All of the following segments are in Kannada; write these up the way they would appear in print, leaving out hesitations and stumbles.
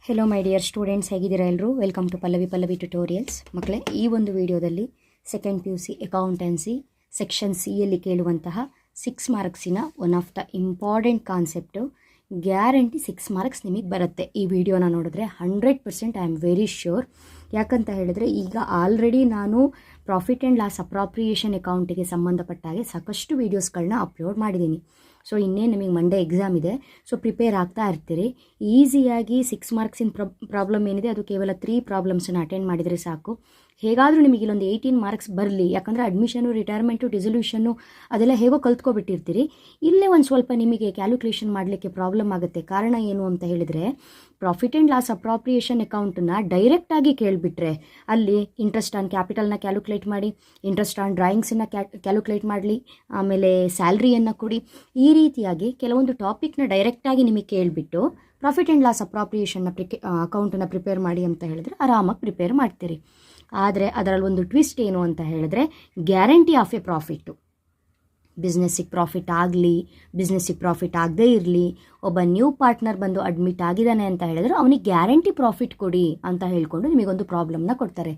ಹೆಲೋ ಮೈ ಡಿಯರ್ ಸ್ಟೂಡೆಂಟ್ಸ್, ಹೇಗಿದ್ದೀರಾ ಎಲ್ಲರೂ? Welcome to Pallavi tutorials. ಮಕ್ಕಳೇ, ಈ ಒಂದು ವಿಡಿಯೋದಲ್ಲಿ ಸೆಕೆಂಡ್ PUC ಅಕೌಂಟೆನ್ಸಿ ಸೆಕ್ಷನ್ ಸಿಯಲ್ಲಿ ಕೇಳುವಂತಹ 6 ಮಾರ್ಕ್ಸಿನ one of the important concept guarantee 6 marks ನಿಮಗೆ ಬರುತ್ತೆ. ಈ ವಿಡಿಯೋನ ನೋಡಿದ್ರೆ 100% ಐ ಆಮ್ ವೆರಿ ಶ್ಯೂರ್. ಯಾಕಂತ ಹೇಳಿದ್ರೆ ಈಗ ಆಲ್ರೆಡಿ ನಾನು ಪ್ರಾಫಿಟ್ ಆ್ಯಂಡ್ ಲಾಸ್ ಅಪ್ರಾಪ್ರಿಯೇಷನ್ ಅಕೌಂಟಿಗೆ ಸಂಬಂಧಪಟ್ಟ ಹಾಗೆ ಸಾಕಷ್ಟು ವೀಡಿಯೋಸ್ಗಳನ್ನ ಅಪ್ಲೋಡ್ ಮಾಡಿದ್ದೀನಿ. ಸೊ ಇನ್ನೇನು ನಿಮಗೆ ಮಂಡೇ ಎಕ್ಸಾಮ್ ಇದೆ, ಸೊ ಪ್ರಿಪೇರ್ ಆಗ್ತಾ ಇರ್ತೀರಿ. ಈಸಿಯಾಗಿ 6 ಮಾರ್ಕ್ಸಿನ ಪ್ರಾಬ್ಲಮ್ ಏನಿದೆ ಅದು ಕೇವಲ 3 ಪ್ರಾಬ್ಲಮ್ಸನ್ನು ಅಟೆಂಡ್ ಮಾಡಿದರೆ ಸಾಕು. ಹೇಗಾದರೂ ನಿಮಗೆ ಇಲ್ಲೊಂದು 18 ಮಾರ್ಕ್ಸ್ ಬರಲಿ, ಯಾಕಂದರೆ ಅಡ್ಮಿಷನು, ರಿಟೈರ್ಮೆಂಟು, ಡಿಸಲ್ಯೂಷನ್ನು ಅದೆಲ್ಲ ಹೇಗೋ ಕಲ್ತ್ಕೊಬಿಟ್ಟಿರ್ತೀರಿ. ಇಲ್ಲೇ ಒಂದು ಸ್ವಲ್ಪ ನಿಮಗೆ ಕ್ಯಾಲ್ಕುಲೇಷನ್ ಮಾಡಲಿಕ್ಕೆ ಪ್ರಾಬ್ಲಮ್ ಆಗುತ್ತೆ. ಕಾರಣ ಏನು ಅಂತ ಹೇಳಿದರೆ, ಪ್ರಾಫಿಟ್ ಆ್ಯಂಡ್ ಲಾಸ್ ಅಪ್ರಾಪ್ರಿಯೇಷನ್ ಅಕೌಂಟನ್ನು ಡೈರೆಕ್ಟಾಗಿ ಕೇಳಿಬಿಟ್ರೆ ಅಲ್ಲಿ ಇಂಟ್ರೆಸ್ಟ್ ಆನ್ ಕ್ಯಾಪಿಟಲ್ನ ಕ್ಯಾಲ್ಕುಲೇಟ್ ಮಾಡಿ, ಇಂಟ್ರೆಸ್ಟ್ ಆನ್ ಡ್ರಾಯಿಂಗ್ಸನ್ನು ಕ್ಯಾಲ್ಕುಲೇಟ್ ಮಾಡಲಿ, ಆಮೇಲೆ ಸ್ಯಾಲ್ರಿಯನ್ನು ಕೊಡಿ, ಈ ರೀತಿಯಾಗಿ ಕೆಲವೊಂದು ಟಾಪಿಕ್ನ ಡೈರೆಕ್ಟಾಗಿ ನಿಮಗೆ ಕೇಳಿಬಿಟ್ಟು ಪ್ರಾಫಿಟ್ ಆ್ಯಂಡ್ ಲಾಸ್ ಅಪ್ರಾಪ್ರಿಯೇಷನ್ನ ಅಕೌಂಟನ್ನು ಪ್ರಿಪೇರ್ ಮಾಡಿ ಅಂತ ಹೇಳಿದ್ರೆ ಆರಾಮಾಗಿ ಪ್ರಿಪೇರ್ ಮಾಡ್ತೀರಿ. ಆದರೆ ಅದರಲ್ಲಿ ಒಂದು ಟ್ವಿಸ್ಟ್ ಏನು ಅಂತ ಹೇಳಿದ್ರೆ, ಗ್ಯಾರಂಟಿ ಆಫ್ ಎ ಪ್ರಾಫಿಟ್ಟು. ಬಿಸ್ನೆಸ್ಸಿಗೆ ಪ್ರಾಫಿಟ್ ಆಗಲಿ, ಬಿಸ್ನೆಸ್ಸಿಗೆ ಪ್ರಾಫಿಟ್ ಆಗದೇ ಇರಲಿ, ಒಬ್ಬ ನ್ಯೂ ಪಾರ್ಟ್ನರ್ ಬಂದು ಅಡ್ಮಿಟ್ ಆಗಿದ್ದಾನೆ ಅಂತ ಹೇಳಿದ್ರೆ ಅವನಿಗೆ ಗ್ಯಾರಂಟಿ ಪ್ರಾಫಿಟ್ ಕೊಡಿ ಅಂತ ಹೇಳಿಕೊಂಡು ನಿಮಗೊಂದು ಪ್ರಾಬ್ಲಮ್ನ ಕೊಡ್ತಾರೆ.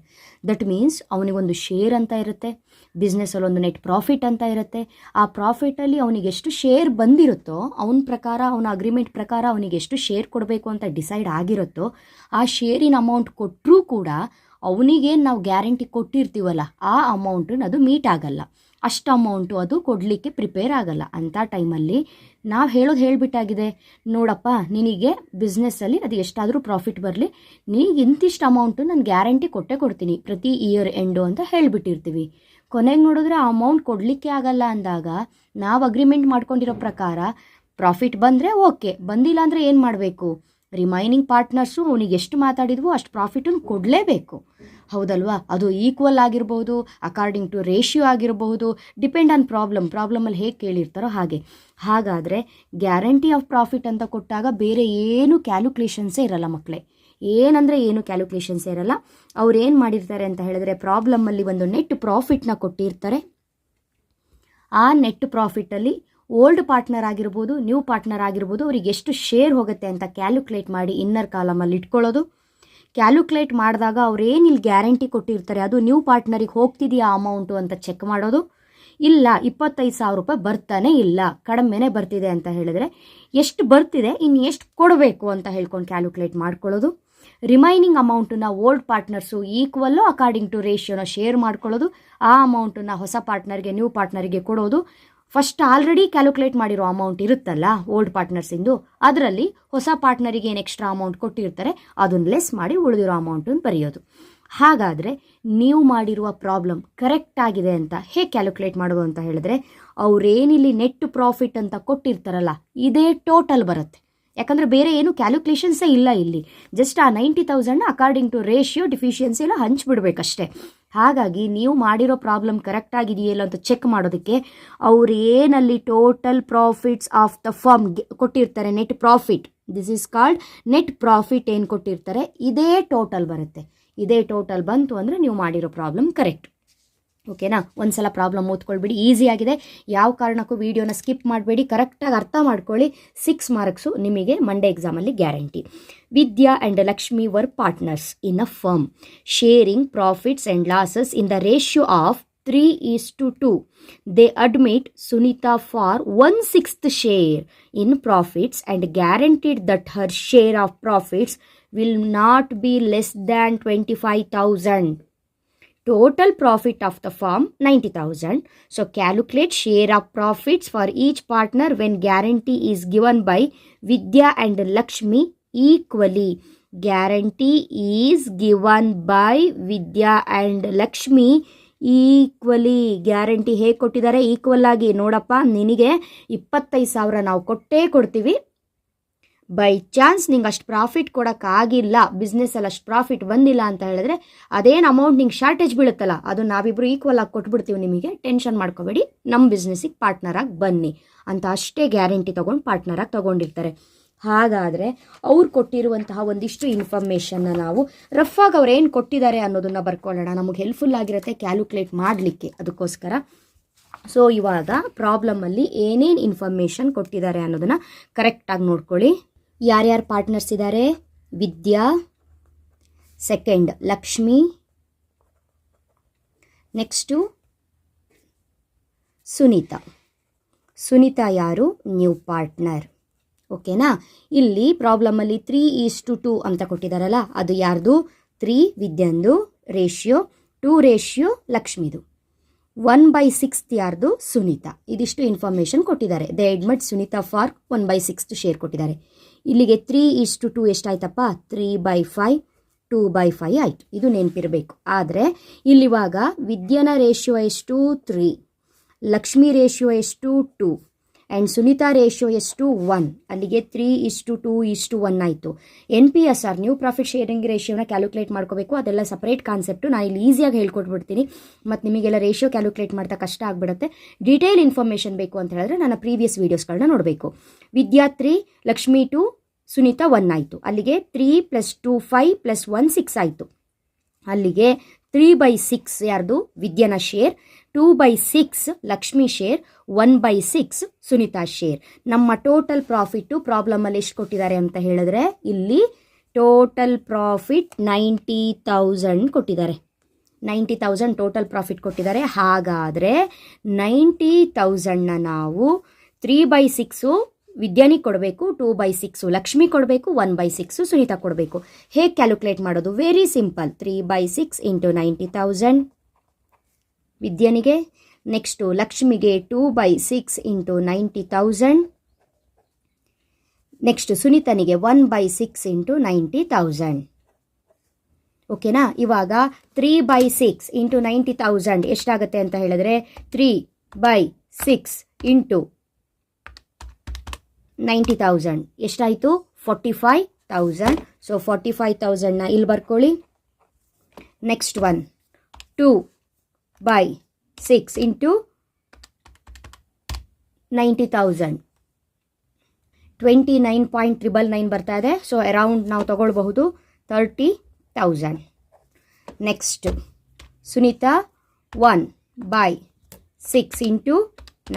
ದಟ್ ಮೀನ್ಸ್ ಅವನಿಗೊಂದು ಶೇರ್ ಅಂತ ಇರುತ್ತೆ, ಬಿಸ್ನೆಸ್ಸಲ್ಲಿ ಒಂದು ನೆಟ್ ಪ್ರಾಫಿಟ್ ಅಂತ ಇರುತ್ತೆ. ಆ ಪ್ರಾಫಿಟಲ್ಲಿ ಅವನಿಗೆ ಎಷ್ಟು ಶೇರ್ ಬಂದಿರುತ್ತೋ ಅವನ ಪ್ರಕಾರ, ಅವನ ಅಗ್ರಿಮೆಂಟ್ ಪ್ರಕಾರ ಅವನಿಗೆ ಎಷ್ಟು ಶೇರ್ ಕೊಡಬೇಕು ಅಂತ ಡಿಸೈಡ್ ಆಗಿರುತ್ತೋ ಆ ಶೇರಿನ ಅಮೌಂಟ್ ಕೊಟ್ಟರೂ ಕೂಡ ಅವನಿಗೇನು ನಾವು ಗ್ಯಾರಂಟಿ ಕೊಟ್ಟಿರ್ತೀವಲ್ಲ ಆ ಅಮೌಂಟನ್ನು ಅದು ಮೀಟ್ ಆಗಲ್ಲ, ಅಷ್ಟು ಅಮೌಂಟು ಅದು ಕೊಡಲಿಕ್ಕೆ ಪ್ರಿಪೇರ್ ಆಗಲ್ಲ. ಅಂಥ ಟೈಮಲ್ಲಿ ನಾವು ಹೇಳಿಬಿಟ್ಟಾಗಿದೆ, ನೋಡಪ್ಪ ನಿನಗೆ ಬಿಸ್ನೆಸ್ಸಲ್ಲಿ ಅದು ಎಷ್ಟಾದರೂ ಪ್ರಾಫಿಟ್ ಬರಲಿ, ನಿನಗೆ ಇಂತಿಷ್ಟು ಅಮೌಂಟು ನಾನು ಗ್ಯಾರಂಟಿ ಕೊಡ್ತೀನಿ ಪ್ರತಿ ಇಯರ್ ಎಂಡು ಅಂತ ಹೇಳಿಬಿಟ್ಟಿರ್ತೀವಿ. ಕೊನೆಗೆ ನೋಡಿದ್ರೆ ಆ ಅಮೌಂಟ್ ಕೊಡಲಿಕ್ಕೆ ಆಗಲ್ಲ ಅಂದಾಗ ನಾವು ಅಗ್ರಿಮೆಂಟ್ ಮಾಡ್ಕೊಂಡಿರೋ ಪ್ರಕಾರ ಪ್ರಾಫಿಟ್ ಬಂದರೆ ಓಕೆ, ಬಂದಿಲ್ಲ ಅಂದರೆ ಏನು ಮಾಡಬೇಕು? ರಿಮೈನಿಂಗ್ ಪಾರ್ಟ್ನರ್ಸು ಅವನಿಗೆ ಎಷ್ಟು ಮಾತಾಡಿದ್ವೋ ಅಷ್ಟು ಪ್ರಾಫಿಟನ್ನು ಕೊಡಲೇಬೇಕು, ಹೌದಲ್ವಾ? ಅದು ಈಕ್ವಲ್ ಆಗಿರ್ಬೋದು, ಅಕಾರ್ಡಿಂಗ್ ಟು ರೇಷಿಯೋ ಆಗಿರಬಹುದು, ಡಿಪೆಂಡ್ ಆನ್ ಪ್ರಾಬ್ಲಮಲ್ಲಿ ಹೇಗೆ ಕೇಳಿರ್ತಾರೋ ಹಾಗೆ. ಹಾಗಾದರೆ ಗ್ಯಾರಂಟಿ ಆಫ್ ಪ್ರಾಫಿಟ್ ಅಂತ ಕೊಟ್ಟಾಗ ಬೇರೆ ಏನು ಕ್ಯಾಲ್ಕುಲೇಷನ್ಸೇ ಇರಲ್ಲ ಮಕ್ಕಳೇ. ಏನಂದರೆ ಏನು ಕ್ಯಾಲ್ಕುಲೇಷನ್ಸೇ ಇರಲ್ಲ. ಅವ್ರು ಏನು ಮಾಡಿರ್ತಾರೆ ಅಂತ ಹೇಳಿದ್ರೆ, ಪ್ರಾಬ್ಲಮಲ್ಲಿ ಒಂದು ನೆಟ್ ಪ್ರಾಫಿಟ್ನ ಕೊಟ್ಟಿರ್ತಾರೆ. ಆ ನೆಟ್ ಪ್ರಾಫಿಟಲ್ಲಿ ಓಲ್ಡ್ ಪಾರ್ಟ್ನರ್ ಆಗಿರ್ಬೋದು, ನ್ಯೂ ಪಾರ್ಟ್ನರ್ ಆಗಿರ್ಬೋದು, ಅವ್ರಿಗೆ ಎಷ್ಟು ಶೇರ್ ಹೋಗುತ್ತೆ ಅಂತ ಕ್ಯಾಲ್ಕುಲೇಟ್ ಮಾಡಿ ಇನ್ನರ್ ಕಾಲಮಲ್ಲಿ ಇಟ್ಕೊಳ್ಳೋದು. ಕ್ಯಾಲ್ಕುಲೇಟ್ ಮಾಡಿದಾಗ ಅವ್ರೇನು ಇಲ್ಲಿ ಗ್ಯಾರಂಟಿ ಕೊಟ್ಟಿರ್ತಾರೆ ಅದು ನ್ಯೂ ಪಾರ್ಟ್ನರಿಗೆ ಹೋಗ್ತಿದೆಯಾ ಅಮೌಂಟು ಅಂತ ಚೆಕ್ ಮಾಡೋದು. ಇಲ್ಲ 25,000 ರೂಪಾಯಿ ಬರ್ತಾನೆ ಇಲ್ಲ, ಕಡಿಮೆನೇ ಬರ್ತಿದೆ ಅಂತ ಹೇಳಿದ್ರೆ ಎಷ್ಟು ಬರ್ತಿದೆ, ಇನ್ನು ಎಷ್ಟು ಕೊಡಬೇಕು ಅಂತ ಹೇಳ್ಕೊಂಡು ಕ್ಯಾಲ್ಕುಲೇಟ್ ಮಾಡ್ಕೊಳ್ಳೋದು. ರಿಮೈನಿಂಗ್ ಅಮೌಂಟನ್ನು old partners equal according to ರೇಷಿಯೋನ ಶೇರ್ ಮಾಡ್ಕೊಳ್ಳೋದು. ಆ ಅಮೌಂಟನ್ನು ಹೊಸ ಪಾರ್ಟ್ನರ್ಗೆ, ನ್ಯೂ ಪಾರ್ಟ್ನರಿಗೆ ಕೊಡೋದು. ಫಸ್ಟ್ ಆಲ್ರೆಡಿ ಕ್ಯಾಲ್ಕುಲೇಟ್ ಮಾಡಿರೋ ಅಮೌಂಟ್ ಇರುತ್ತಲ್ಲ ಓಲ್ಡ್ ಪಾರ್ಟ್ನರ್ಸಿಂದು, ಅದರಲ್ಲಿ ಹೊಸ ಪಾರ್ಟ್ನರಿಗೆ ಏನು ಎಕ್ಸ್ಟ್ರಾ ಅಮೌಂಟ್ ಕೊಟ್ಟಿರ್ತಾರೆ ಅದನ್ನು ಲೆಸ್ ಮಾಡಿ ಉಳಿದಿರೋ ಅಮೌಂಟನ್ನು ಬರೆಯೋದು. ಹಾಗಾದರೆ ನೀವು ಮಾಡಿರುವ ಪ್ರಾಬ್ಲಮ್ ಕರೆಕ್ಟ್ ಆಗಿದೆ ಅಂತ ಹೇಗೆ ಕ್ಯಾಲ್ಕುಲೇಟ್ ಮಾಡೋದು ಅಂತ ಹೇಳಿದ್ರೆ, ಅವರೇನಿಲ್ಲಿ ನೆಟ್ ಪ್ರಾಫಿಟ್ ಅಂತ ಕೊಟ್ಟಿರ್ತಾರಲ್ಲ ಇದೇ ಟೋಟಲ್ ಬರುತ್ತೆ. ಯಾಕಂದರೆ ಬೇರೆ ಏನು ಕ್ಯಾಲ್ಕುಲೇಷನ್ಸೇ ಇಲ್ಲ ಇಲ್ಲಿ. ಜಸ್ಟ್ ಆ 90,000 ಅಕಾರ್ಡಿಂಗ್ ಟು ರೇಷಿಯೋ, ಡಿಫಿಷಿಯನ್ಸಿ ಎಲ್ಲ ಹಂಚ್ಬಿಡ್ಬೇಕಷ್ಟೇ. ಹಾಗಾಗಿ ನೀವು ಮಾಡಿರೋ ಪ್ರಾಬ್ಲಮ್ ಕರೆಕ್ಟ್ ಆಗಿದೆಯಲ್ಲ ಅಂತ ಚೆಕ್ ಮಾಡೋದಕ್ಕೆ ಅವ್ರು ಏನಲ್ಲಿ total profits of the firm ಕೊಟ್ಟಿರ್ತಾರೆ, net profit, this is called net profit ಏನು ಕೊಟ್ಟಿರ್ತಾರೆ ಇದೇ ಟೋಟಲ್ ಬರುತ್ತೆ. ಇದೇ ಟೋಟಲ್ ಬಂತು ಅಂದರೆ ನೀವು ಮಾಡಿರೋ ಪ್ರಾಬ್ಲಮ್ ಕರೆಕ್ಟ್. ಓಕೆನಾ? ಒಂದ್ಸಲ ಪ್ರಾಬ್ಲಮ್ ಓದ್ಕೊಳ್ಬೇಡಿ, ಈಸಿ ಆಗಿದೆ. ಯಾವ ಕಾರಣಕ್ಕೂ ವಿಡಿಯೋನ ಸ್ಕಿಪ್ ಮಾಡಬೇಡಿ, ಕರೆಕ್ಟಾಗಿ ಅರ್ಥ ಮಾಡ್ಕೊಳ್ಳಿ. 6 ಮಾರ್ಕ್ಸು ನಿಮಗೆ ಮಂಡೇ ಎಕ್ಸಾಮಲ್ಲಿ guarantee. Vidya and Lakshmi were partners in a firm, sharing profits and losses in the ratio of 3:2. They admit Sunita for 1/6 share in profits and guaranteed that her share of profits will not be less than 25,000. Total profit of the firm 90,000. So calculate share of profits for each partner when guarantee is given by Vidya and Lakshmi equally. Guarantee is given by Vidya and Lakshmi equally. Guarantee ಹೇಗೆ ಕೊಟ್ಟಿದ್ದಾರೆ? ಈಕ್ವಲ್ ಆಗಿ. ನೋಡಪ್ಪ ನಿನಗೆ 25,000 ನಾವು ಕೊಡ್ತೀವಿ. ಬೈ ಚಾನ್ಸ್ ನಿಂಗೆ ಅಷ್ಟು ಪ್ರಾಫಿಟ್ ಕೊಡೋಕ್ಕಾಗಿಲ್ಲ, ಬಿಸ್ನೆಸ್ಸಲ್ಲಿ ಅಷ್ಟು ಪ್ರಾಫಿಟ್ ಬಂದಿಲ್ಲ ಅಂತ ಹೇಳಿದ್ರೆ ಅದೇನು ಅಮೌಂಟ್ ನಿಂಗೆ ಶಾರ್ಟೇಜ್ ಬೀಳುತ್ತಲ್ಲ ಅದು ನಾವಿಬ್ಬರು ಈಕ್ವಲ್ ಆಗಿ ಕೊಟ್ಬಿಡ್ತೀವಿ ನಿಮಗೆ, ಟೆನ್ಷನ್ ಮಾಡ್ಕೋಬೇಡಿ, ನಮ್ಮ ಬಿಸ್ನೆಸ್ಸಿಗೆ ಪಾರ್ಟ್ನರಾಗಿ ಬನ್ನಿ ಅಂತ ಅಷ್ಟೇ ಗ್ಯಾರಂಟಿ ತೊಗೊಂಡು ಪಾರ್ಟ್ನರಾಗಿ ತೊಗೊಂಡಿರ್ತಾರೆ. ಹಾಗಾದರೆ ಅವ್ರು ಕೊಟ್ಟಿರುವಂತಹ ಒಂದಿಷ್ಟು ಇನ್ಫಾರ್ಮೇಷನ್ನ ನಾವು ರಫಾಗಿ ಅವ್ರು ಏನು ಕೊಟ್ಟಿದ್ದಾರೆ ಅನ್ನೋದನ್ನು ಬರ್ಕೊಳ್ಳೋಣ, ನಮಗೆ ಹೆಲ್ಪ್ಫುಲ್ ಆಗಿರುತ್ತೆ ಕ್ಯಾಲ್ಕುಲೇಟ್ ಮಾಡಲಿಕ್ಕೆ. ಅದಕ್ಕೋಸ್ಕರ ಸೊ ಇವಾಗ ಪ್ರಾಬ್ಲಮಲ್ಲಿ ಏನೇನು ಇನ್ಫಾರ್ಮೇಷನ್ ಕೊಟ್ಟಿದ್ದಾರೆ ಅನ್ನೋದನ್ನು ಕರೆಕ್ಟಾಗಿ ನೋಡ್ಕೊಳ್ಳಿ. ಯಾರ್ಯಾರು ಪಾರ್ಟ್ನರ್ಸ್ ಇದ್ದಾರೆ? ವಿದ್ಯಾ, ಸೆಕೆಂಡ್ ಲಕ್ಷ್ಮಿ, ನೆಕ್ಸ್ಟು ಸುನೀತಾ. ಸುನೀತಾ ಯಾರು? New partner. ಓಕೆನಾ? ಇಲ್ಲಿ ಪ್ರಾಬ್ಲಮಲ್ಲಿ 3:2 ಅಂತ ಕೊಟ್ಟಿದ್ದಾರಲ್ಲ, ಅದು ಯಾರ್ದು? 3 ವಿದ್ಯಂದು ರೇಷಿಯೋ, 2 ರೇಷಿಯೋ ಲಕ್ಷ್ಮಿದು. 1/6 ಯಾರ್ದು? ಸುನೀತಾ. ಇದಿಷ್ಟು ಇನ್ಫಾರ್ಮೇಷನ್ ಕೊಟ್ಟಿದ್ದಾರೆ. They admit Sunita for 1/6 share ಕೊಟ್ಟಿದ್ದಾರೆ. ಇಲ್ಲಿಗೆ 3:2 ಎಷ್ಟಾಯ್ತಪ್ಪ? 3/5, 2/5 ಆಯಿತು. ಇದು ನೆನಪಿರಬೇಕು. ಆದರೆ ಇಲ್ಲಿವಾಗ ವಿದ್ಯನ ರೇಷಿಯೋ ಎಷ್ಟು? 3, ಲಕ್ಷ್ಮಿ ರೇಷಿಯೋ ಎಷ್ಟು? 2 ಆ್ಯಂಡ್ ಸುನೀತಾ ರೇಷಿಯೋ ಎಷ್ಟು? 1. ಅಲ್ಲಿಗೆ 3:2:1 ಆಯಿತು. NPSR ನ್ಯೂ ಪ್ರಾಫಿಟ್ ಶೇರಿಂಗ್ ರೇಷಿಯೋನ ಕ್ಯಾಲ್ಕುಲೇಟ್ ಮಾಡ್ಕೋಬೇಕು. ಅದೆಲ್ಲ ಸಪ್ರೇಟ್ ಕಾನ್ಸೆಪ್ಟು. ನಾನು ಇಲ್ಲಿ ಈಸಿಯಾಗಿ ಹೇಳ್ಕೊಟ್ಬಿಡ್ತೀನಿ. ಮತ್ತು ನಿಮಗೆಲ್ಲ ರೇಷಿಯೋ ಕ್ಯಾಲ್ಕುಲೇಟ್ ಮಾಡ್ತಾ ಕಷ್ಟ ಆಗಿಬಿಡುತ್ತೆ. ಡೀಟೇಲ್ ಇನ್ಫಾರ್ಮೇಷನ್ ಬೇಕು ಅಂತ ಹೇಳಿದ್ರೆ ನನ್ನ ಪ್ರೀವಿಯಸ್ ವೀಡಿಯೋಸ್ಗಳನ್ನ ನೋಡಬೇಕು. ವಿದ್ಯಾ 3, ಲಕ್ಷ್ಮಿ 2, ಸುನೀತಾ 1 ಆಯಿತು. ಅಲ್ಲಿಗೆ 3 + 2 5 + 1 6 ಆಯಿತು. ಅಲ್ಲಿಗೆ 3/6 ಯಾರ್ದು? ವಿದ್ಯನ share, 2/6 Lakshmi share, 1/6 Sunita share. ನಮ್ಮ ಟೋಟಲ್ ಪ್ರಾಫಿಟ್ಟು ಪ್ರಾಬ್ಲಮಲ್ಲಿ ಎಷ್ಟು ಕೊಟ್ಟಿದ್ದಾರೆ ಅಂತ ಹೇಳಿದ್ರೆ, ಇಲ್ಲಿ ಟೋಟಲ್ ಪ್ರಾಫಿಟ್ 90,000 ಕೊಟ್ಟಿದ್ದಾರೆ. 90,000 ಟೋಟಲ್ ಪ್ರಾಫಿಟ್ ಕೊಟ್ಟಿದ್ದಾರೆ. ಹಾಗಾದರೆ 90,000ನ ನಾವು 3/6 ವಿದ್ಯಾನಿಗೆ ಕೊಡಬೇಕು, 2/6 ಲಕ್ಷ್ಮಿ ಕೊಡಬೇಕು, 1/6 ಸುನೀತಾ ಕೊಡಬೇಕು. ಹೇಗೆ ಕ್ಯಾಲ್ಕುಲೇಟ್ ಮಾಡೋದು? Very simple. 3/6 × 90,000 ವಿದ್ಯಾನಿಗೆ. ನೆಕ್ಸ್ಟು ಲಕ್ಷ್ಮಿಗೆ 2/6 × 90,000. ನೆಕ್ಸ್ಟ್ ಸುನೀತನಿಗೆ 1/6 × 90,000. ಓಕೆನಾ? ಇವಾಗ 3/6 × 90,000 ಎಷ್ಟಾಗುತ್ತೆ ಅಂತ ಹೇಳಿದ್ರೆ 3/6 × 90,000 ಎಷ್ಟಾಯಿತು? 45,000. ಸೊ 45,000ನ ಇಲ್ಲಿ ಬರ್ಕೊಳ್ಳಿ. ನೆಕ್ಸ್ಟ್ ಒನ್ 2/6 × 90,000 29.999 ಬರ್ತಾ ಇದೆ. ಸೊ ಅರೌಂಡ್ ನಾವು ತಗೊಳ್ಬಹುದು 30,000. ನೆಕ್ಸ್ಟ್ ಸುನೀತಾ 1/6 ×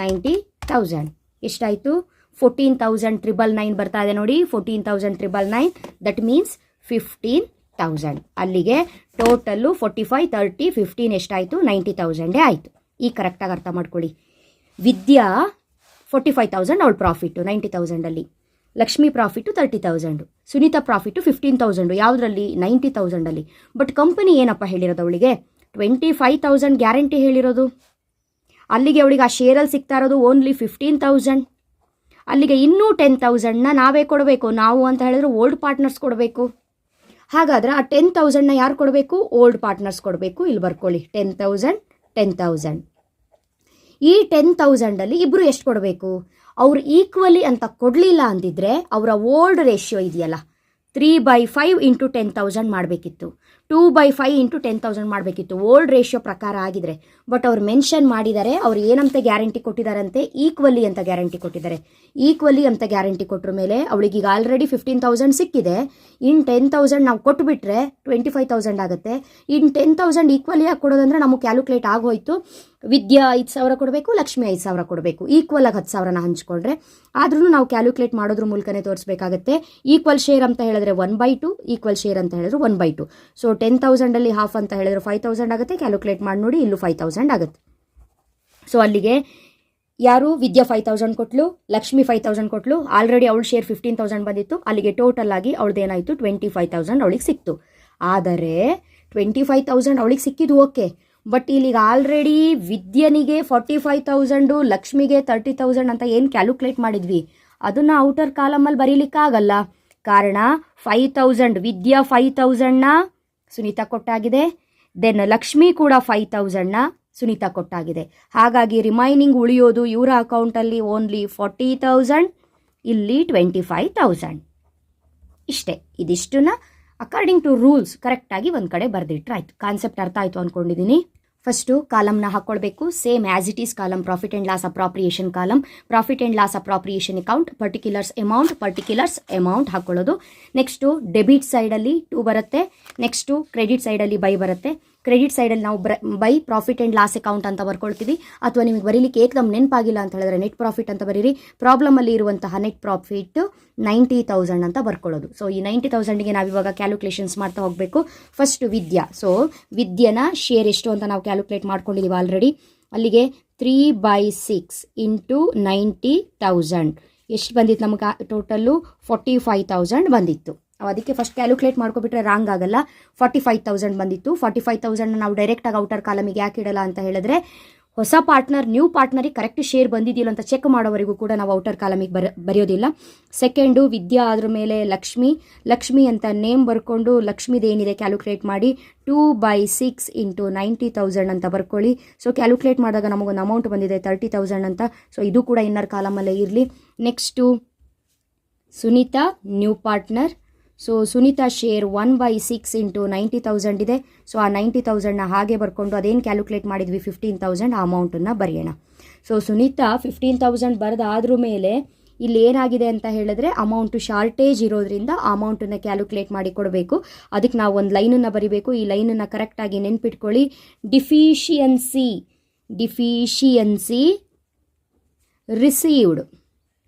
90,000 ಎಷ್ಟಾಯಿತು? 14,999 ಬರ್ತಾ ಇದೆ ನೋಡಿ. 14,999 ದಟ್ ಮೀನ್ಸ್ 15,000. ಅಲ್ಲಿಗೆ ಟೋಟಲ್ಲು 45, 30, 15 ಎಷ್ಟಾಯಿತು? 90,000 ಆಯಿತು. ಈಗ ಕರೆಕ್ಟಾಗಿ ಅರ್ಥ ಮಾಡ್ಕೊಳ್ಳಿ. ವಿದ್ಯಾ 45,000 ಅವಳ ಪ್ರಾಫಿಟ್ಟು 90,000ಅಲ್ಲಿ, ಲಕ್ಷ್ಮಿ ಪ್ರಾಫಿಟ್ಟು 30,000, ಸುನೀತಾ ಪ್ರಾಫಿಟ್ಟು 15,000. ಯಾವುದರಲ್ಲಿ? 90,000ಅಲ್ಲಿ. ಬಟ್ ಕಂಪನಿ ಏನಪ್ಪ ಹೇಳಿರೋದು ಅವಳಿಗೆ? 25,000 ಗ್ಯಾರಂಟಿ ಹೇಳಿರೋದು. ಅಲ್ಲಿಗೆ ಅವಳಿಗೆ ಆ ಶೇರಲ್ಲಿ ಸಿಗ್ತಾ ಇರೋದು ಓನ್ಲಿ 15,000. ಅಲ್ಲಿಗೆ ಇನ್ನೂ 10,000ನ ನಾವೇ ಕೊಡಬೇಕು. ನಾವು ಅಂತ ಹೇಳಿದ್ರೆ ಓಲ್ಡ್ ಪಾರ್ಟ್ನರ್ಸ್ ಕೊಡಬೇಕು. ಹಾಗಾದರೆ ಆ 10,000ನ ಯಾರು ಕೊಡಬೇಕು? ಓಲ್ಡ್ ಪಾರ್ಟ್ನರ್ಸ್ ಕೊಡಬೇಕು. ಇಲ್ಲಿ ಬರ್ಕೊಳ್ಳಿ 10,000, 10,000. ಈ 10,000ಅಲ್ಲಿ ಇಬ್ಬರು ಎಷ್ಟು ಕೊಡಬೇಕು? ಅವ್ರು ಈಕ್ವಲಿ ಅಂತ ಕೊಡಲಿಲ್ಲ ಅಂದಿದ್ರೆ ಅವರ ಓಲ್ಡ್ ರೇಷಿಯೋ ಇದೆಯಲ್ಲ 3/5 × 10,000 ಮಾಡಬೇಕಿತ್ತು, 2/5 × 10,000 ಮಾಡಬೇಕಿತ್ತು ಓಲ್ಡ್ ರೇಷಿಯೋ ಪ್ರಕಾರ ಆಗಿದ್ರೆ. ಬಟ್ ಅವ್ರು ಮೆನ್ಷನ್ ಮಾಡಿದ್ದಾರೆ, ಅವ್ರು ಏನಂತ ಗ್ಯಾರಂಟಿ ಕೊಟ್ಟಿದ್ದಾರಂತೆ? ಈಕ್ವಲಿ ಅಂತ ಗ್ಯಾರಂಟಿ ಕೊಟ್ಟಿದ್ದಾರೆ. ಈಕ್ವಲಿ ಅಂತ ಗ್ಯಾರಂಟಿ ಕೊಟ್ಟರ ಮೇಲೆ ಅವಳಿಗೀಗ ಆಲ್ರೆಡಿ 15,000 ಸಿಕ್ಕಿದೆ. ಇನ್ 10,000 ನಾವು ಕೊಟ್ಟುಬಿಟ್ರೆ 25,000 ಆಗುತ್ತೆ. ಇನ್ 10,000 ಈಕ್ವಲಿಯಾಗಿ ಕೊಡೋದಂದ್ರೆ ನಮಗೆ ಕ್ಯಾಲ್ಕುಲೇಟ್ ಆಗೋಯ್ತು. ವಿದ್ಯಾ 5,000 ಕೊಡಬೇಕು, ಲಕ್ಷ್ಮಿ 5,000 ಕೊಡಬೇಕು. ಈಕ್ವಲ್ ಆಗಿ 10,000ನ ಹಂಚ್ಕೊಂಡ್ರೆ ಆದ್ರೂ ನಾವು ಕ್ಯಾಲ್ಕುಲೇಟ್ ಮಾಡೋದ್ರ ಮೂಲಕನೇ ತೋರಿಸ್ಬೇಕಾಗತ್ತೆ. ಈಕ್ವಲ್ ಶೇರ್ ಅಂತ ಹೇಳಿದ್ರೆ 1/2, ಈಕ್ವಲ್ ಶೇರ್ ಅಂತ ಹೇಳಿದ್ರೆ 1/2. ಸೊ 10,000ಅಲ್ಲಿ ಹಾಫ್ ಅಂತ ಹೇಳಿದ್ರೆ 5,000 ಆಗುತ್ತೆ. ಕ್ಯಾಲ್ಕುಲೇಟ್ ಮಾಡಿ ನೋಡಿ, ಇಲ್ಲೂ 5,000 ಆಗುತ್ತೆ. ಸೊ ಅಲ್ಲಿಗೆ ಯಾರು? ವಿದ್ಯಾ 5,000 ಕೊಟ್ಲು, ಲಕ್ಷ್ಮಿ 5,000 ಕೊಟ್ಲು. ಆಲ್ರೆಡಿ ಅವಳ ಶೇರ್ 15,000 ಬಂದಿತ್ತು. ಅಲ್ಲಿಗೆ ಟೋಟಲ್ ಆಗಿ ಅವಳದೇನಾಯಿತು? 25,000 ಅವಳಿಗೆ ಸಿಕ್ತು. ಆದರೆ 25,000 ಅವಳಿಗೆ ಸಿಕ್ಕಿದ್ದು ಓಕೆ. ಬಟ್ ಇಲ್ಲಿಗ ಆಲ್ರೆಡಿ ವಿದ್ಯನಿಗೆ 45,000, ಲಕ್ಷ್ಮಿಗೆ 30,000 ಅಂತ ಏನು ಕ್ಯಾಲ್ಕುಲೇಟ್ ಮಾಡಿದ್ವಿ ಅದನ್ನು ಔಟರ್ ಕಾಲಮಲ್ಲಿ ಬರೀಲಿಕ್ಕಾಗಲ್ಲ. ಕಾರಣ 5,000 ವಿದ್ಯಾ 5,000ನ ಸುನೀತಾ ಕೊಟ್ಟಾಗಿದೆ. ದೆನ್ ಲಕ್ಷ್ಮಿ ಕೂಡ 5,000ನ ಸುನೀತಾ ಕೊಟ್ಟಾಗಿದೆ. ಹಾಗಾಗಿ ರಿಮೈನಿಂಗ್ ಉಳಿಯೋದು ಇವರ ಅಕೌಂಟಲ್ಲಿ ಓನ್ಲಿ 40,000, ಇಲ್ಲಿ 25,000. ಇಷ್ಟೇ. ಇದಿಷ್ಟನ್ನ ಅಕಾರ್ಡಿಂಗ್ ಟು ರೂಲ್ಸ್ ಕರೆಕ್ಟಾಗಿ ಒಂದು ಕಡೆ ಬರೆದಿಟ್ರೆ ಆಯಿತು. ಕಾನ್ಸೆಪ್ಟ್ ಅರ್ಥ ಆಯಿತು ಅಂದ್ಕೊಂಡಿದ್ದೀನಿ. ಫಸ್ಟು ಕಾಲಮ್ನ ಹಾಕ್ಕೊಳ್ಬೇಕು. Same as it is column profit and loss appropriation column, profit and loss appropriation account, particulars amount ಹಾಕ್ಕೊಳ್ಳೋದು. ನೆಕ್ಸ್ಟು ಡೆಬಿಟ್ ಸೈಡಲ್ಲಿ 2 ಬರುತ್ತೆ, ನೆಕ್ಸ್ಟು ಕ್ರೆಡಿಟ್ ಸೈಡಲ್ಲಿ ಬೈ ಬರುತ್ತೆ. ಕ್ರೆಡಿಟ್ ಸೈಡಲ್ಲಿ ನಾವು by profit and loss account ಅಂತ ಬರ್ಕೊಳ್ತೀವಿ, ಅಥವಾ ನಿಮಗೆ ಬರೀಲಿಕ್ಕೆ ಏಕದಮ್ ನೆನಪಾಗಿಲ್ಲ ಅಂತ ಹೇಳಿದ್ರೆ ನೆಟ್ ಪ್ರಾಫಿಟ್ ಅಂತ ಬರೀರಿ. ಪ್ರಾಬ್ಲಮಲ್ಲಿ ಇರುವಂತಹ ನೆಟ್ ಪ್ರಾಫಿಟ್ 90,000 ಅಂತ ಬರ್ಕೊಳ್ಳೋದು. ಸೊ ಈ 90,000ಗೆ ನಾವಿವಾಗ ಕ್ಯಾಲ್ಕುಲೇಷನ್ಸ್ ಮಾಡ್ತಾ ಹೋಗಬೇಕು. ಫಸ್ಟ್ ವಿದ್ಯಾ. ಸೊ ವಿದ್ಯೆನ ಶೇರ್ ಎಷ್ಟು ಅಂತ ನಾವು ಕ್ಯಾಲ್ಕುಲೇಟ್ ಮಾಡ್ಕೊಂಡಿದ್ದೀವಿ ಆಲ್ರೆಡಿ. ಅಲ್ಲಿಗೆ 3/6 ಇಂಟು 90,000 ಎಷ್ಟು ಬಂದಿತ್ತು ನಮಗೆ ಟೋಟಲ್ಲು 45,000 ಬಂದಿತ್ತು. ಅದಕ್ಕೆ ಫಸ್ಟ್ ಕ್ಯಾಲ್ಕುಲೇಟ್ ಮಾಡ್ಕೊಬಿಟ್ರೆ ರಾಂಗ್ ಆಗಲ್ಲ. 45,000 ಬಂದಿತ್ತು. 45,000 ನಾವು ಡೈರೆಕ್ಟಾಗಿ ಔಟರ್ ಕಾಲಮಿಗೆ ಯಾಕೆ ಇಡಲ್ಲ ಅಂತ ಹೇಳಿದ್ರೆ, ಹೊಸ ಪಾರ್ಟ್ನರ್ ನ್ಯೂ ಪಾರ್ಟ್ನರಿಗೆ ಕರೆಕ್ಟ್ ಶೇರ್ ಬಂದಿದೆಯಲ್ಲ ಅಂತ ಚೆಕ್ ಮಾಡೋವರೆಗೂ ಕೂಡ ನಾವು ಔಟರ್ ಕಾಲಮಿಗೆ ಬರೆಯೋದಿಲ್ಲ. ಸೆಕೆಂಡು ವಿದ್ಯಾ, ಅದ್ರ ಮೇಲೆ ಲಕ್ಷ್ಮಿ ಅಂತ ನೇಮ್ ಬರ್ಕೊಂಡು ಲಕ್ಷ್ಮಿದೇನಿದೆ ಕ್ಯಾಲ್ಕುಲೇಟ್ ಮಾಡಿ 2/6 ಇಂಟು 90,000 ಅಂತ ಬರ್ಕೊಳ್ಳಿ. ಸೊ ಕ್ಯಾಲ್ಕುಲೇಟ್ ಮಾಡಿದಾಗ ನಮಗೊಂದು ಅಮೌಂಟ್ ಬಂದಿದೆ 30,000 ಅಂತ. ಸೊ ಇದು ಕೂಡ ಇನ್ನರ್ ಕಾಲಮಲ್ಲೇ ಇರಲಿ. Next Sunita new partner. So Sunita share 1/6 into 90,000 ಇದೆ. ಸೊ ಆ 90,000ನ ಹಾಗೆ ಬರ್ಕೊಂಡು ಅದೇನು ಕ್ಯಾಲ್ಕುಲೇಟ್ ಮಾಡಿದ್ವಿ 15,000 ಆ ಅಮೌಂಟನ್ನು ಬರೆಯೋಣ. ಸೊ ಸುನೀತಾ 15,000 ಬರೆದಾದ್ರ ಮೇಲೆ ಇಲ್ಲಿ ಏನಾಗಿದೆ ಅಂತ ಹೇಳಿದ್ರೆ ಅಮೌಂಟು ಶಾರ್ಟೇಜ್ ಇರೋದ್ರಿಂದ ಆ ಅಮೌಂಟನ್ನು ಕ್ಯಾಲ್ಕುಲೇಟ್ ಮಾಡಿ ಕೊಡಬೇಕು. ಅದಕ್ಕೆ ನಾವು ಒಂದು ಲೈನನ್ನು ಬರಿಬೇಕು. ಈ ಲೈನನ್ನು ಕರೆಕ್ಟಾಗಿ ನೆನ್ಪಿಟ್ಕೊಳ್ಳಿ. Deficiency received.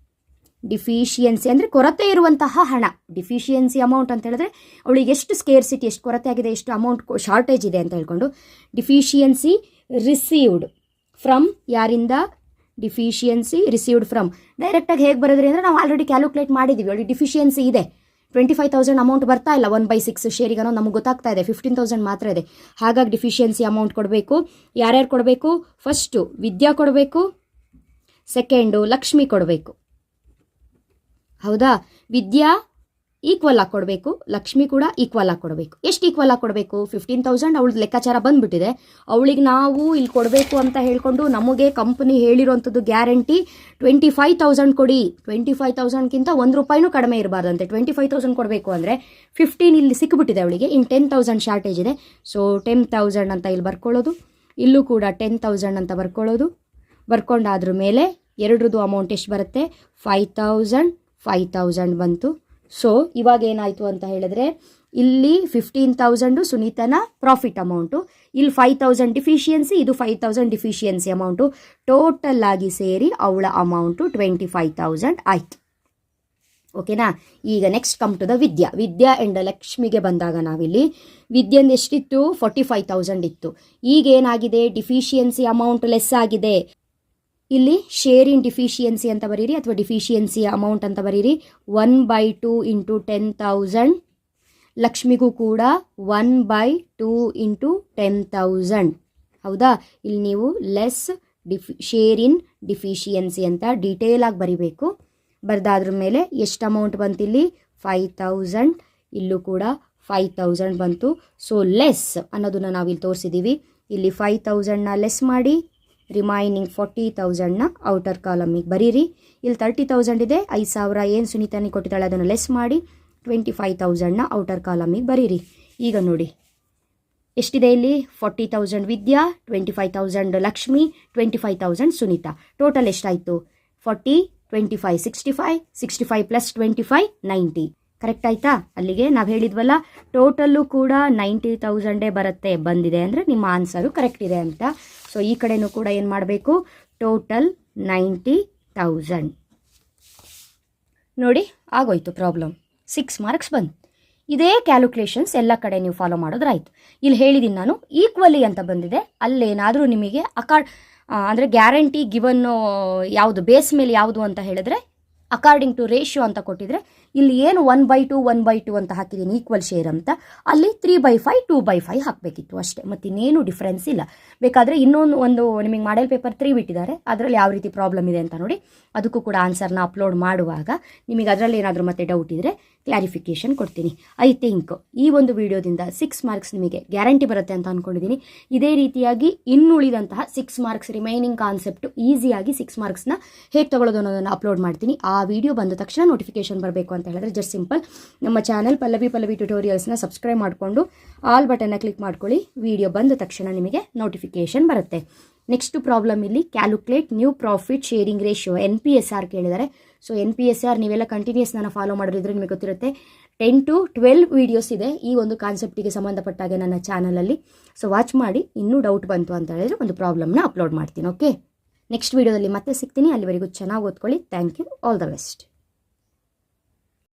ಡಿಫಿಷಿಯನ್ಸಿ ಅಂದರೆ ಕೊರತೆ ಇರುವಂತಹ ಹಣ. ಡಿಫಿಷಿಯನ್ಸಿ ಅಮೌಂಟ್ ಅಂತ ಹೇಳಿದ್ರೆ ಅವಳಿಗೆ ಎಷ್ಟು ಸ್ಕೇರ್ಸಿಟಿ, ಎಷ್ಟು ಕೊರತೆ ಆಗಿದೆ, ಎಷ್ಟು ಅಮೌಂಟ್ ಶಾರ್ಟೇಜ್ ಇದೆ ಅಂತ ಹೇಳ್ಕೊಂಡು ಡಿಫಿಷಿಯನ್ಸಿ ರಿಸೀವ್ಡ್ ಫ್ರಮ್. ಯಾರಿಂದ? Deficiency received from. ಡೈರೆಕ್ಟಾಗಿ ಹೇಗೆ ಬರೋದ್ರಿ ಅಂದರೆ ನಾವು ಆಲ್ರೆಡಿ ಕ್ಯಾಲ್ಕುಲೇಟ್ ಮಾಡಿದ್ದೀವಿ. ಅವಳಿಗೆ ಡಿಫಿಷಿಯನ್ಸಿ ಇದೆ, 25,000 ಅಮೌಂಟ್ ಬರ್ತಾ ಇಲ್ಲ 1/6 ಶೇರಿಗೆ ಅನ್ನೋ ನಮಗೆ ಗೊತ್ತಾಗ್ತಾ ಇದೆ, 15,000 ಮಾತ್ರ ಇದೆ. ಹಾಗಾಗಿ ಡಿಫಿಷಿಯನ್ಸಿ ಅಮೌಂಟ್ ಕೊಡಬೇಕು. ಯಾರ್ಯಾರು ಕೊಡಬೇಕು? ಫಸ್ಟು ವಿದ್ಯಾ ಕೊಡಬೇಕು, ಸೆಕೆಂಡು ಲಕ್ಷ್ಮಿ ಕೊಡಬೇಕು. ಹೌದಾ? ವಿದ್ಯಾ ಈಕ್ವಲ್ ಆಗಿ ಕೊಡಬೇಕು, ಲಕ್ಷ್ಮಿ ಕೂಡ ಈಕ್ವಲ್ ಆಗಿ ಕೊಡಬೇಕು. ಎಷ್ಟು ಈಕ್ವಲ್ ಆಗಿ ಕೊಡಬೇಕು? 15,000 ಅವಳದ್ದು ಲೆಕ್ಕಾಚಾರ ಬಂದುಬಿಟ್ಟಿದೆ. ಅವಳಿಗೆ ನಾವು ಇಲ್ಲಿ ಕೊಡಬೇಕು ಅಂತ ಹೇಳ್ಕೊಂಡು ನಮಗೆ ಕಂಪನಿ ಹೇಳಿರೋಂಥದ್ದು ಗ್ಯಾರಂಟಿ 25,000 ಕೊಡಿ. 25,000ಗಿಂತ ₹1 ಕಡಿಮೆ ಇರಬಾರ್ದಂತೆ. 25,000 ಕೊಡಬೇಕು ಅಂದರೆ 15 ಇಲ್ಲಿ ಸಿಕ್ಕಿಬಿಟ್ಟಿದೆ ಅವಳಿಗೆ. ಇನ್ನು 10,000 ಶಾರ್ಟೇಜ್ ಇದೆ. ಸೊ 10,000 ಅಂತ ಇಲ್ಲಿ ಬರ್ಕೊಳ್ಳೋದು, ಇಲ್ಲೂ ಕೂಡ 10,000 ಅಂತ ಬರ್ಕೊಳ್ಳೋದು. ಬರ್ಕೊಂಡಾದ್ರ ಮೇಲೆ ಎರಡರದ್ದು ಅಮೌಂಟ್ ಎಷ್ಟು ಬರುತ್ತೆ? 5,000 ಬಂತು. ಸೊ ಇವಾಗ ಏನಾಯಿತು ಅಂತ ಹೇಳಿದ್ರೆ ಇಲ್ಲಿ 15,000 ಸುನೀತನ ಪ್ರಾಫಿಟ್ ಅಮೌಂಟು, ಇಲ್ಲಿ 5,000 ಡಿಫಿಷಿಯನ್ಸಿ, ಇದು 5,000 ಡಿಫಿಷಿಯನ್ಸಿ ಅಮೌಂಟು. ಟೋಟಲ್ ಆಗಿ ಸೇರಿ ಅವಳ ಅಮೌಂಟು 25,000 ಆಯಿತು. ಓಕೆನಾ? ಈಗ next come to the Vidya and ಲಕ್ಷ್ಮಿಗೆ ಬಂದಾಗ ನಾವಿಲ್ಲಿ ವಿದ್ಯೆಂದು ಎಷ್ಟಿತ್ತು? 45,000 ಇತ್ತು. ಈಗ ಏನಾಗಿದೆ? ಡಿಫಿಷಿಯನ್ಸಿ ಅಮೌಂಟ್ ಲೆಸ್ ಆಗಿದೆ. ಇಲ್ಲಿ ಶೇರ್ ಇನ್ ಡಿಫಿಷಿಯನ್ಸಿ ಅಂತ ಬರೀರಿ, ಅಥವಾ ಡಿಫಿಷಿಯನ್ಸಿ ಅಮೌಂಟ್ ಅಂತ ಬರೀರಿ. 1/2 ಇಂಟು 10,000. ಲಕ್ಷ್ಮಿಗೂ ಕೂಡ 1/2 ಇಂಟು 10,000. ಹೌದಾ? ಇಲ್ಲಿ ನೀವು ಲೆಸ್ ಶೇರ್ ಇನ್ ಡಿಫಿಷಿಯನ್ಸಿ ಅಂತ ಡೀಟೇಲ್ ಆಗಿ ಬರಿಬೇಕು. ಬರೆದಾದ್ರ ಮೇಲೆ ಎಷ್ಟು ಅಮೌಂಟ್ ಬಂತಿಲ್ಲಿ? 5,000. ಇಲ್ಲೂ ಕೂಡ 5,000 ಬಂತು. ಸೊ ಲೆಸ್ ಅನ್ನೋದನ್ನು ನಾವಿಲ್ಲಿ ತೋರಿಸಿದ್ದೀವಿ. ಇಲ್ಲಿ 5,000ನ ಲೆಸ್ ಮಾಡಿ ರಿಮೈನಿಂಗ್ 40,000ನ ಔಟರ್ ಕಾಲಮಿಗೆ ಬರೀರಿ. ಇಲ್ಲಿ 30,000 ಇದೆ, 5,000 ಏನು ಸುನೀತಾನಿ ಕೊಟ್ಟಿದ್ದಾಳೆ ಅದನ್ನು ಲೆಸ್ ಮಾಡಿ 25,000ನ ಔಟರ್ ಕಾಲಮಿಗೆ ಬರೀರಿ. ಈಗ ನೋಡಿ ಎಷ್ಟಿದೆ ಇಲ್ಲಿ? 40,000 ವಿದ್ಯಾ, 25,000 ಲಕ್ಷ್ಮಿ, 25,000 ಸುನೀತಾ. ಟೋಟಲ್ ಎಷ್ಟಾಯಿತು? 40, 25, 65, 65 ಪ್ಲಸ್ 25, 90. ಕರೆಕ್ಟ್ ಆಯಿತಾ? ಅಲ್ಲಿಗೆ ನಾವು ಹೇಳಿದ್ವಲ್ಲ ಟೋಟಲ್ಲು ಕೂಡ 90,000 ಬರುತ್ತೆ. ಬಂದಿದೆ ಅಂದರೆ ನಿಮ್ಮ ಆನ್ಸರು ಕರೆಕ್ಟ್ ಇದೆ ಅಂತ. ಸೊ ಈ ಕಡೆನೂ ಕೂಡ ಏನು ಮಾಡಬೇಕು? ಟೋಟಲ್ 90,000 ನೋಡಿ ಆಗೋಯ್ತು ಪ್ರಾಬ್ಲಮ್. 6 ಮಾರ್ಕ್ಸ್ ಬಂತು. ಇದೇ ಕ್ಯಾಲ್ಕುಲೇಷನ್ಸ್ ಎಲ್ಲ ಕಡೆ ನೀವು ಫಾಲೋ ಮಾಡೋದ್ರಾಯ್ತು. ಇಲ್ಲಿ ಹೇಳಿದ್ದೀನಿ ನಾನು ಈಕ್ವಲಿ ಅಂತ ಬಂದಿದೆ. ಅಲ್ಲೇನಾದರೂ ನಿಮಗೆ ಅಂದರೆ ಗ್ಯಾರಂಟಿ ಗಿವನ್ ಯಾವುದು ಬೇಸ್ ಮೇಲೆ ಯಾವುದು ಅಂತ ಹೇಳಿದ್ರೆ ಅಕಾರ್ಡಿಂಗ್ ಟು ರೇಷಿಯೋ ಅಂತ ಕೊಟ್ಟಿದ್ರೆ ಇಲ್ಲಿ ಏನು 1/2 ಅಂತ ಹಾಕಿದ್ದೀನಿ ಈಕ್ವಲ್ ಶೇರ್ ಅಂತ, ಅಲ್ಲಿ 3/5 2/5 ಹಾಕಬೇಕಿತ್ತು ಅಷ್ಟೇ. ಮತ್ತು ಇನ್ನೇನು ಡಿಫ್ರೆನ್ಸ್ ಇಲ್ಲ. ಬೇಕಾದರೆ ಇನ್ನೊಂದು ನಿಮಗೆ ಮಾಡೆಲ್ ಪೇಪರ್ 3 ಬಿಟ್ಟಿದ್ದಾರೆ, ಅದರಲ್ಲಿ ಯಾವ ರೀತಿ ಪ್ರಾಬ್ಲಮ್ ಇದೆ ಅಂತ ನೋಡಿ. ಅದಕ್ಕೂ ಕೂಡ ಆನ್ಸರ್ನ ಅಪ್ಲೋಡ್ ಮಾಡುವಾಗ ನಿಮಗೆ ಅದರಲ್ಲಿ ಏನಾದರೂ ಮತ್ತೆ ಡೌಟ್ ಇದ್ದರೆ ಕ್ಲಾರಿಫಿಕೇಷನ್ ಕೊಡ್ತೀನಿ. ಐ ಥಿಂಕ್ ಈ ಒಂದು ವಿಡಿಯೋದಿಂದ 6 ಮಾರ್ಕ್ಸ್ ನಿಮಗೆ ಗ್ಯಾರಂಟಿ ಬರುತ್ತೆ ಅಂತ ಅಂದ್ಕೊಂಡಿದ್ದೀನಿ. ಇದೇ ರೀತಿಯಾಗಿ ಇನ್ನುಳಿದಂತಹ 6 ಮಾರ್ಕ್ಸ್ ರಿಮೈನಿಂಗ್ ಕಾನ್ಸೆಪ್ಟು ಈಸಿಯಾಗಿ 6 ಮಾರ್ಕ್ಸ್ನ ಹೇಗೆ ತೊಗೊಳ್ಳೋದು ಅನ್ನೋದನ್ನು ಅಪ್ಲೋಡ್ ಮಾಡ್ತೀನಿ. ಆ ವಿಡಿಯೋ ಬಂದ ತಕ್ಷಣ ನೋಟಿಫಿಕೇಶನ್ ಬರಬೇಕು ಅಂತ ಹೇಳಿದ್ರೆ ಜಸ್ಟ್ ಸಿಂಪಲ್ ನಮ್ಮ ಚಾನಲ್ ಪಲ್ಲವಿ ಟ್ಯುಟೋರಿಯಲ್ಸ್ನ ಸಬ್ಸ್ಕ್ರೈಬ್ ಮಾಡಿಕೊಂಡು ಆಲ್ ಬಟನ್ನ ಕ್ಲಿಕ್ ಮಾಡ್ಕೊಳ್ಳಿ. ವಿಡಿಯೋ ಬಂದ ತಕ್ಷಣ ನಿಮಗೆ ನೋಟಿಫಿಕೇಶನ್ ಬರುತ್ತೆ. ನೆಕ್ಸ್ಟ್ ಪ್ರಾಬ್ಲಮ್ ಇಲ್ಲಿ calculate new profit sharing ratio NPSR ಕೇಳಿದ್ದಾರೆ. ಸೊ NPSR ನೀವೆಲ್ಲ ಕಂಟಿನ್ಯೂಸ್ ನಾನು ಫಾಲೋ ಮಾಡಿದ್ರೆ ನಿಮಗೆ ಗೊತ್ತಿರುತ್ತೆ. 10 to 12 ವೀಡಿಯೋಸ್ ಇದೆ ಈ ಒಂದು ಕಾನ್ಸೆಪ್ಟಿಗೆ ಸಂಬಂಧಪಟ್ಟಾಗೆ ನನ್ನ ಚಾನಲಲ್ಲಿ. ಸೊ ವಾಚ್ ಮಾಡಿ. ಇನ್ನೂ ಡೌಟ್ ಬಂತು ಅಂತ ಹೇಳಿದ್ರೆ ಒಂದು ಪ್ರಾಬ್ಲಮ್ನ ಅಪ್ಲೋಡ್ ಮಾಡ್ತೀನಿ. ಓಕೆ, ನೆಕ್ಸ್ಟ್ ವೀಡಿಯೋದಲ್ಲಿ ಮತ್ತೆ ಸಿಗ್ತೀನಿ. ಅಲ್ಲಿವರೆಗೂ ಚೆನ್ನಾಗಿ ಓದ್ಕೊಳ್ಳಿ. Thank you. All the best.